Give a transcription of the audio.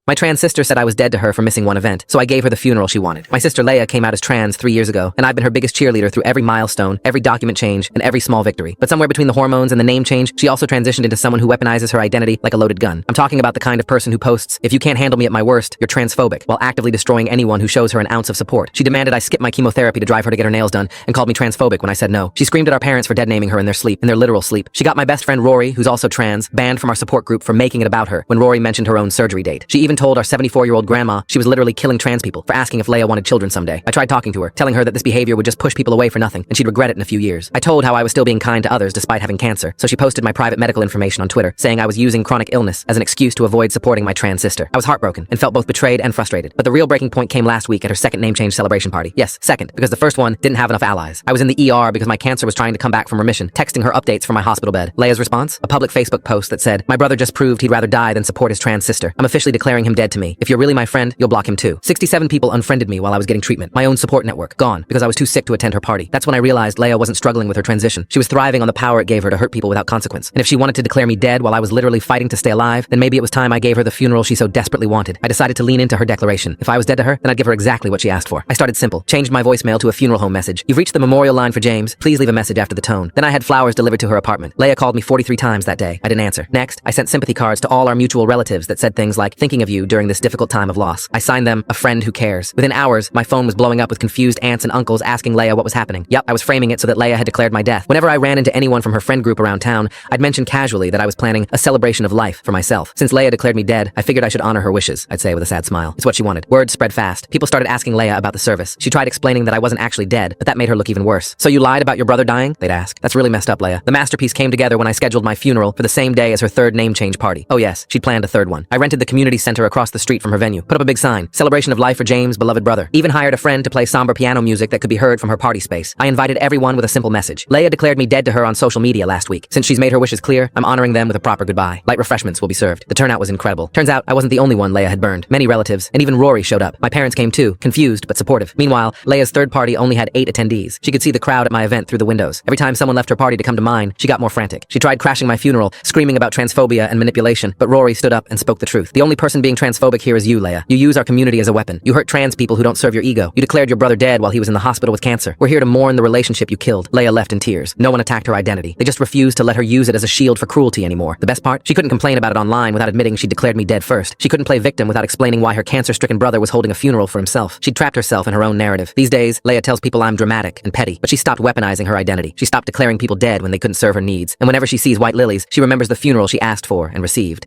My trans sister said I was dead to her for missing one event, so I gave her the funeral she wanted. My sister Leia came out as trans 3 years ago, and I've been her biggest cheerleader through every milestone, every document change, and every small victory. But somewhere between the hormones and the name change, she also transitioned into someone who weaponizes her identity like a loaded gun. I'm talking about the kind of person who posts, "If you can't handle me at my worst, you're transphobic," while actively destroying anyone who shows her an ounce of support. She demanded I skip my chemotherapy to drive her to get her nails done, and called me transphobic when I said no. She screamed at our parents for dead naming her in their sleep, in their literal sleep. She got my best friend Rory, who's also trans, banned from our support group for making it about her when Rory mentioned her own surgery date. She even told our 74-year-old grandma she was literally killing trans people for asking if Leia wanted children someday. I tried talking to her, telling her that this behavior would just push people away for nothing, and she'd regret it in a few years. I told how I was still being kind to others despite having cancer, so she posted my private medical information on Twitter, saying I was using chronic illness as an excuse to avoid supporting my trans sister. I was heartbroken and felt both betrayed and frustrated. But the real breaking point came last week at her second name change celebration party. Yes, second, because the first one didn't have enough allies. I was in the ER because my cancer was trying to come back from remission, texting her updates from my hospital bed. Leia's response? A public Facebook post that said, "My brother just proved he'd rather die than support his trans sister. I'm officially declaring him dead to me. If you're really my friend, you'll block him too." 67 people unfriended me while I was getting treatment. My own support network, gone, because I was too sick to attend her party. That's when I realized Leia wasn't struggling with her transition. She was thriving on the power it gave her to hurt people without consequence. And if she wanted to declare me dead while I was literally fighting to stay alive, then maybe it was time I gave her the funeral she so desperately wanted. I decided to lean into her declaration. If I was dead to her, then I'd give her exactly what she asked for. I started simple. Changed my voicemail to a funeral home message. "You've reached the memorial line for James. Please leave a message after the tone." Then I had flowers delivered to her apartment. Leia called me 43 times that day. I didn't answer. Next, I sent sympathy cards to all our mutual relatives that said things like, "Thinking of you during this difficult time of loss." I signed them, "A friend who cares." Within hours, my phone was blowing up with confused aunts and uncles asking Leia what was happening. Yup, I was framing it so that Leia had declared my death. Whenever I ran into anyone from her friend group around town, I'd mention casually that I was planning a celebration of life for myself. Since Leia declared me dead, I figured I should honor her wishes, I'd say with a sad smile. It's what she wanted. Word spread fast. People started asking Leia about the service. She tried explaining that I wasn't actually dead, but that made her look even worse. "So you lied about your brother dying?" they'd ask. "That's really messed up, Leia." The masterpiece came together when I scheduled my funeral for the same day as her third name change party. Oh yes, she'd planned a third one. I rented the community center across the street from her venue, put up a big sign, "Celebration of life for James, beloved brother." Even hired a friend to play somber piano music that could be heard from her party space. I invited everyone with a simple message. Leia declared me dead to her on social media last week. Since she's made her wishes clear, I'm honoring them with a proper goodbye. Light refreshments will be served. The turnout was incredible. Turns out I wasn't the only one Leia had burned. Many relatives, and even Rory showed up. My parents came too, confused but supportive. Meanwhile, Leia's third party only had 8 attendees. She could see the crowd at my event through the windows. Every time someone left her party to come to mine, she got more frantic. She tried crashing my funeral, screaming about transphobia and manipulation, but Rory stood up and spoke the truth. "The only person being transphobic here is you, Leia. You use our community as a weapon. You hurt trans people who don't serve your ego. You declared your brother dead while he was in the hospital with cancer. We're here to mourn the relationship you killed." Leia left in tears. No one attacked her identity. They just refused to let her use it as a shield for cruelty anymore. The best part? She couldn't complain about it online without admitting she declared me dead first. She couldn't play victim without explaining why her cancer-stricken brother was holding a funeral for himself. She'd trapped herself in her own narrative. These days, Leia tells people I'm dramatic and petty, but she stopped weaponizing her identity. She stopped declaring people dead when they couldn't serve her needs. And whenever she sees white lilies, she remembers the funeral she asked for and received.